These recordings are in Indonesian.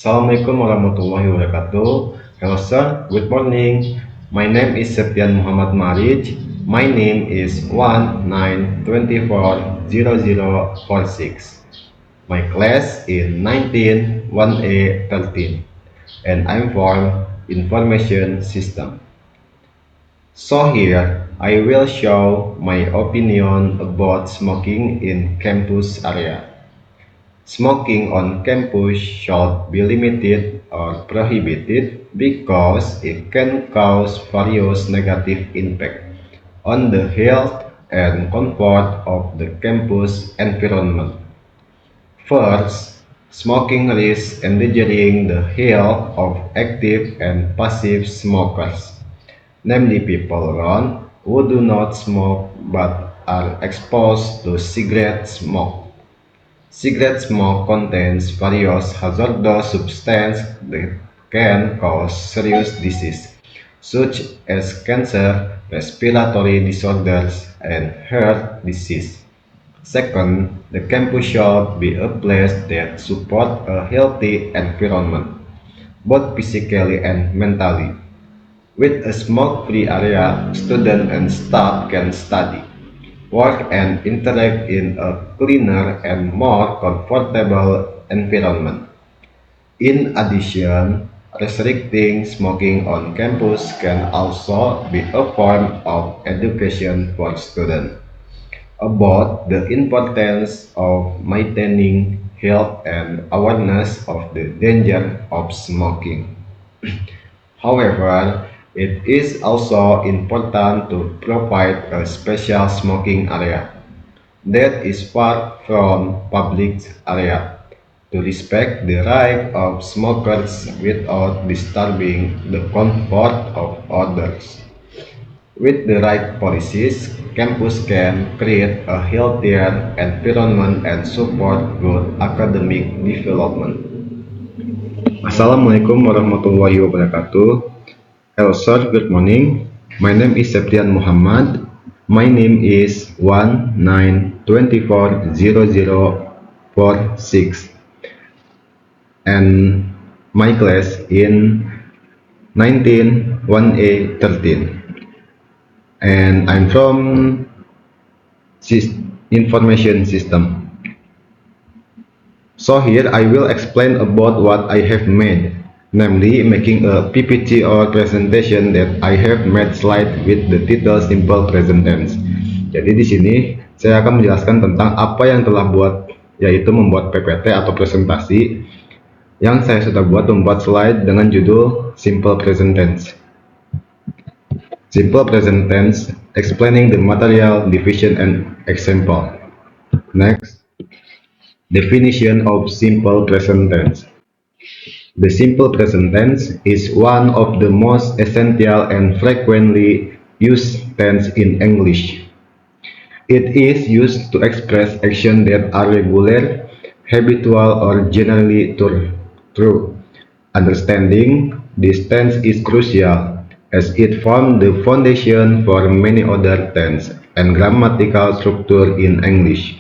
Assalamualaikum warahmatullahi wabarakatuh. Hello sir, good morning. My name is Septian Muhammad Marij. My name is 19240046. My class in 191A13 and I'm from Information System. So here I will show my opinion about smoking in campus area. Smoking on campus should be limited or prohibited because it can cause various negative impact on the health and comfort of the campus environment. First, smoking risks endangering the health of active and passive smokers, namely people around who do not smoke but are exposed to cigarette smoke. Cigarette smoke contains various hazardous substances that can cause serious disease, such as cancer, respiratory disorders, and heart disease. Second, the campus should be a place that supports a healthy environment, both physically and mentally. With a smoke-free area, students and staff can study, work and interact in a cleaner and more comfortable environment. In addition, restricting smoking on campus can also be a form of education for students about the importance of maintaining health and awareness of the danger of smoking. However, it is also important to provide a special smoking area that is far from public area to respect the right of smokers without disturbing the comfort of others. With the right policies, campus can create a healthier environment and support good academic development. Assalamualaikum warahmatullahi wabarakatuh. Hello sir, good morning. My name is Septian Muhammad. My name is 19240046 and my class in 191A13 and I'm from Information System. So here I will explain about what I have made, namely making a PPT or presentation that I have made slide with the title simple present tense. Jadi di sini saya akan menjelaskan tentang apa yang telah buat, yaitu membuat PPT atau presentasi yang saya sudah buat, membuat slide dengan judul simple present tense. Simple present tense explaining the material, division and example. Next. Definition of simple present tense. The simple present tense is one of the most essential and frequently used tense in English. It is used to express actions that are regular, habitual, or generally true. Understanding this tense is crucial as it forms the foundation for many other tense and grammatical structure in English.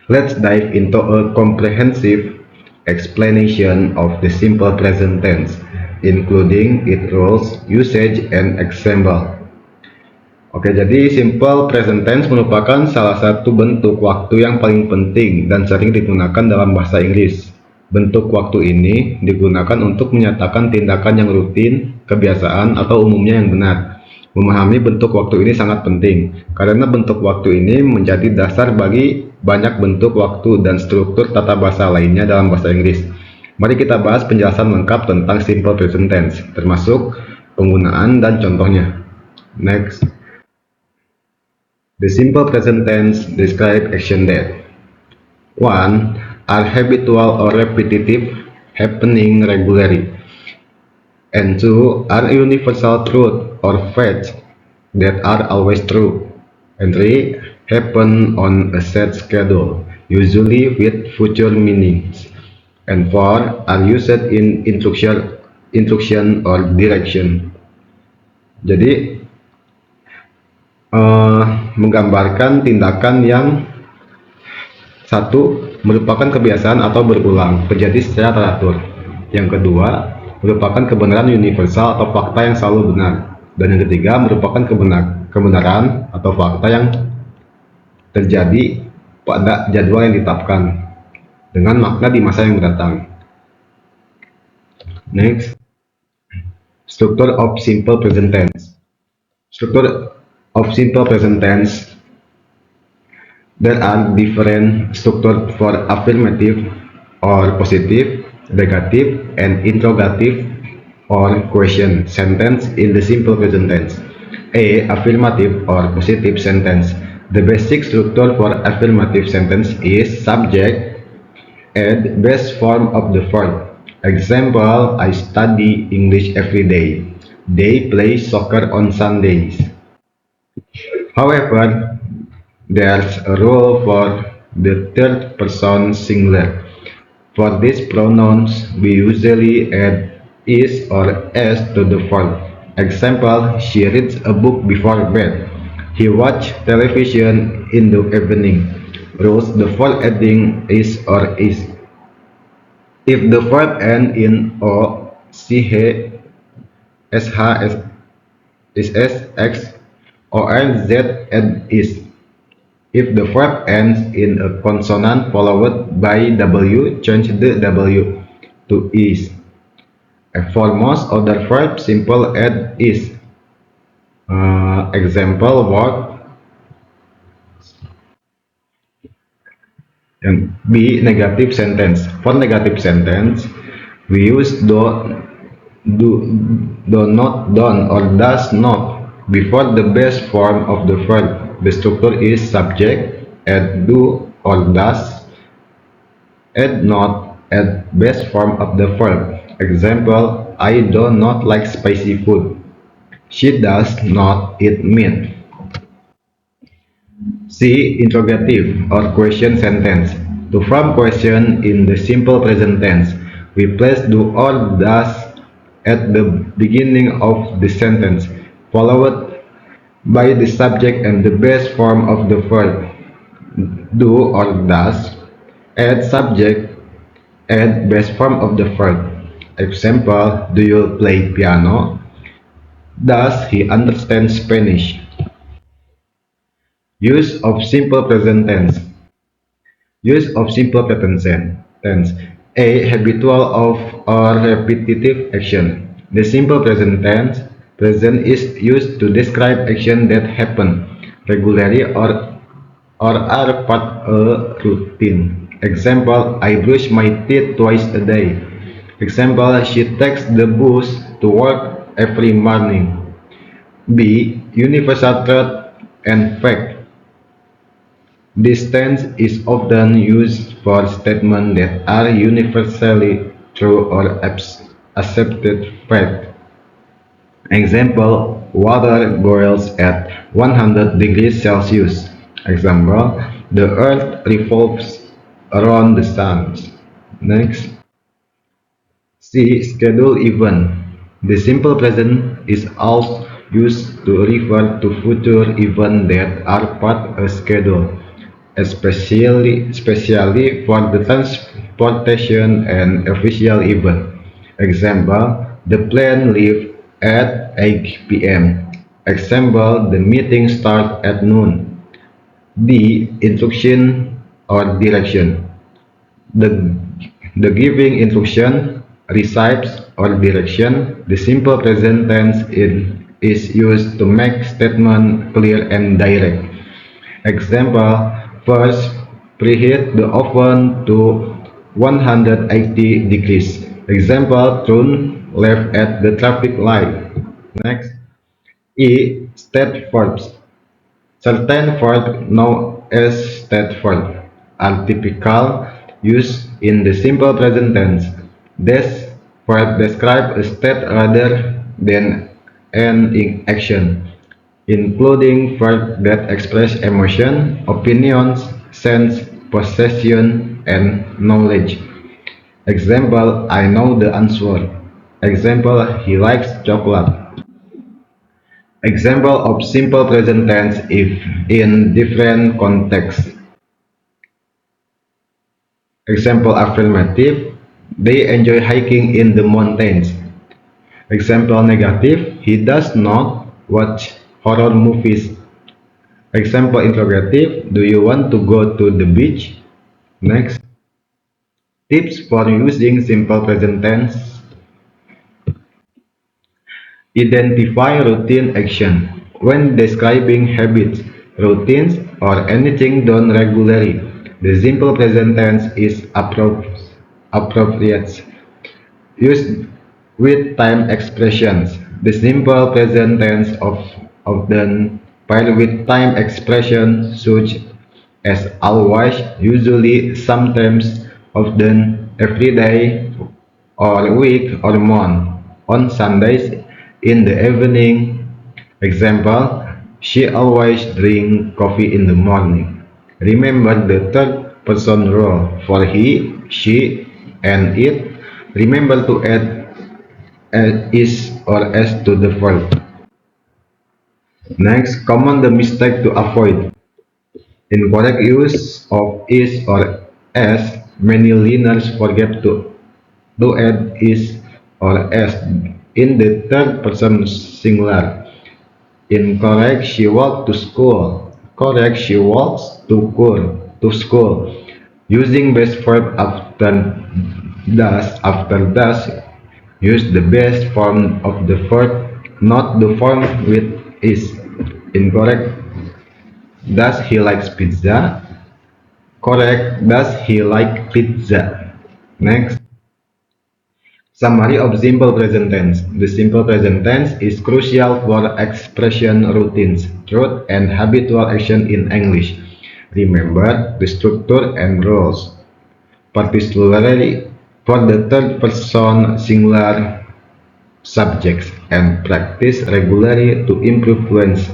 Let's dive into a comprehensive explanation of the simple present tense, including its rules, usage, and example. Oke, jadi simple present tense merupakan salah satu bentuk waktu yang paling penting dan sering digunakan dalam bahasa Inggris. Bentuk waktu ini digunakan untuk menyatakan tindakan yang rutin, kebiasaan, atau umumnya yang benar. Memahami bentuk waktu ini sangat penting, karena bentuk waktu ini menjadi dasar bagi banyak bentuk waktu dan struktur tata bahasa lainnya dalam bahasa Inggris. Mari kita bahas penjelasan lengkap tentang simple present tense, termasuk penggunaan dan contohnya. Next. The simple present tense describe action that 1. Are habitual or repetitive, happening regularly. And 2. Are universal truth or facts that are always true. And 3. Happen on a set schedule, usually with future meanings. And 4. Are used in instruction or direction. Jadi menggambarkan tindakan yang Satu, merupakan kebiasaan atau berulang, terjadi secara teratur. Yang kedua, merupakan kebenaran universal atau fakta yang selalu benar. Dan yang ketiga, merupakan kebenaran atau fakta yang terjadi pada jadwal yang ditetapkan dengan makna di masa yang mendatang. Next, structure of simple present tense. Structure of simple present tense. There are different structures for affirmative or positive, negative, and interrogative or question sentence in the simple present tense. A. Affirmative or positive sentence. The basic structure for affirmative sentence is subject and base form of the verb. Example, I study English every day. They play soccer on Sundays. However, there's a rule for the third person singular. For these pronouns, we usually add is or s to the verb. Example, she reads a book before bed. He watches television in the evening. Rules, the verb adding is or is. If the verb ends in o, ch, sh, ss, x, or z, add is. If the verb ends in a consonant followed by w, change the w to is. For most other verbs, simple add is. Example, work. And B, negative sentence. For negative sentence, we use do not, don't, or does not before the base form of the verb. The structure is subject, add do or does, add not, add base form of the verb. Example, I do not like spicy food. She does not eat meat. C. Interrogative or question sentence. To form question in the simple present tense, we place do or does at the beginning of the sentence, followed by the subject and the base form of the verb. Do or does, add subject, add base form of the verb. Example, do you play piano? Does he understand Spanish? Use of simple present tense. Use of simple present tense. A. Habitual of or repetitive action. The simple present tense present is used to describe action that happen regularly or are part of a routine. Example, I brush my teeth twice a day. Example, she takes the bus to work every morning. B. Universal truth and fact. This tense is often used for statements that are universally true or accepted fact. Example, water boils at 100 degrees Celsius. Example, the earth revolves around the sun. Next. C. Schedule event. The simple present is also used to refer to future events that are part of a schedule, especially for the transportation and official event. Example, the plane leaves at 8 p.m. Example, the meeting starts at noon. D. Instruction or direction. The, the giving instruction, recipes, or direction. The simple present tense is used to make statement clear and direct. Example, first, preheat the oven to 180 degrees. Example, turn left at the traffic light. Next. E. State verbs. Certain verbs known as state verbs are typical use in the simple present tense. These verbs describe a state rather than an action, including verbs that express emotion, opinions, sense, possession, and knowledge. Example, I know the answer. Example, he likes chocolate. Example of simple present tense if in different contexts. Example affirmative, they enjoy hiking in the mountains. Example negative, he does not watch horror movies. Example interrogative, do you want to go to the beach? Next, tips for using simple present tense. Identify routine action. When describing habits, routines, or anything done regularly, the simple present tense is appropriate. Used with time expressions. The simple present tense often paired with time expressions such as always, usually, sometimes, often, every day, or week or month. On Sundays, in the evening. Example, she always drink coffee in the morning. Remember the third person role for he, she, and it. Remember to add is or s to the verb. Next, common the mistake to avoid. Incorrect use of is or s. Many learners forget to add is or s in the third person singular. Incorrect, she walked to school. Correct, she walks to school. Using best verb after does, use the best form of the verb, not the form with is. Incorrect, does he likes pizza? Correct, does he like pizza? Next. Summary of simple present tense. The simple present tense is crucial for expression routines, truth, and habitual action in English. Remember the structure and rules, particularly for the third person singular subjects, and practice regularly to improve fluency.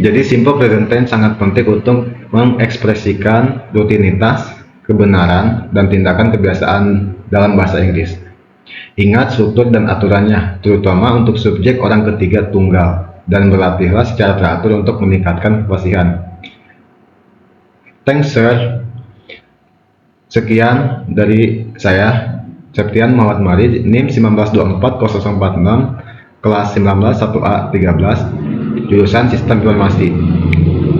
Jadi simple present tense sangat penting untuk mengekspresikan rutinitas, kebenaran, dan tindakan kebiasaan dalam bahasa Inggris. Ingat struktur dan aturannya, terutama untuk subjek orang ketiga tunggal, dan berlatihlah secara teratur untuk meningkatkan kefasihan. Thanks sir. Sekian dari saya, Septian Muhammad Mari, NIM 1924046, kelas 19 1A 13, jurusan Sistem Informasi.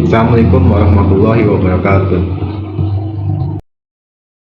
Assalamualaikum warahmatullahi wabarakatuh.